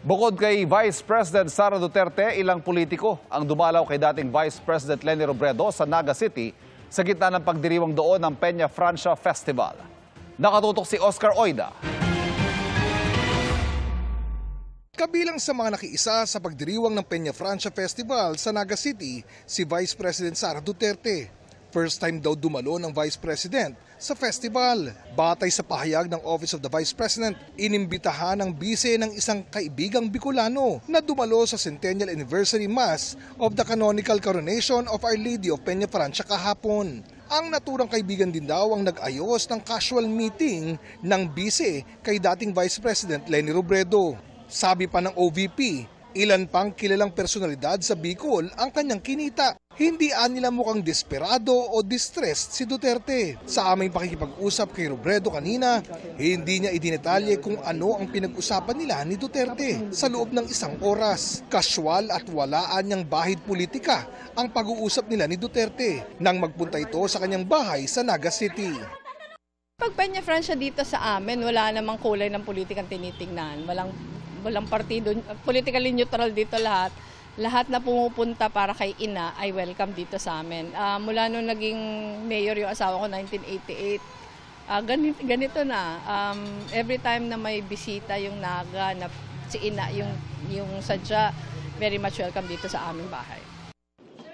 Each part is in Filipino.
Bukod kay Vice President Sara Duterte, ilang politiko ang dumalaw kay dating Vice President Leni Robredo sa Naga City sa gitna ng pagdiriwang doon ng Peña Francia Festival. Nakatutok si Oscar Oida. Kabilang sa mga nakiisa sa pagdiriwang ng Peña Francia Festival sa Naga City, si Vice President Sara Duterte. First time daw dumalo ng Vice President sa festival. Batay sa pahayag ng Office of the Vice President, inimbitahan ng bise ng isang kaibigang Bicolano na dumalo sa Centennial Anniversary Mass of the Canonical Coronation of Our Lady of Peña Francia kahapon. Ang naturang kaibigan din daw ang nag-ayos ng casual meeting ng bise kay dating Vice President Leni Robredo. Sabi pa ng OVP, ilan pang kilalang personalidad sa Bicol ang kanyang kinita. Hindi nila mukhang desperado o distressed si Duterte. Sa aming pakikipag-usap kay Robredo kanina, hindi niya idinetalye kung ano ang pinag-usapan nila ni Duterte sa loob ng isang oras. Casual at walaan niyang bahid politika ang pag-uusap nila ni Duterte nang magpunta ito sa kanyang bahay sa Naga City. Pag Peña Francia dito sa amin, wala namang kulay ng politikang tinitingnan. Walang partido, politically neutral dito lahat. Lahat na pumupunta para kay ina ay welcome dito sa amin. Mula nung naging mayor yung asawa ko 1988, ganito na. Every time na may bisita yung Naga, na si ina, yung sadya, very much welcome dito sa aming bahay.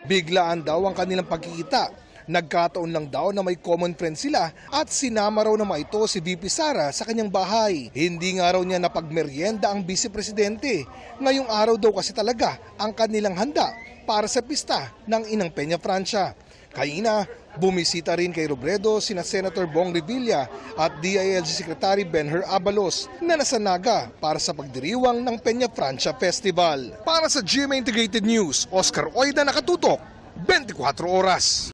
Biglaan daw ang kanilang pagkikita. Nagkataon lang daw na may common friend sila at sinama raw naman ito si VP Sara sa kanyang bahay. Hindi nga raw niya napagmeryenda ang Vice Presidente. Ngayong araw daw kasi talaga ang kanilang handa para sa pista ng Inang Peña Francia. Kaina, bumisita rin kay Robredo sina Senator Bong Revilla at DILG Secretary Benher Abalos na nasa Naga para sa pagdiriwang ng Peña Francia Festival. Para sa GMA Integrated News, Oscar Oida, nakatutok, 24 oras.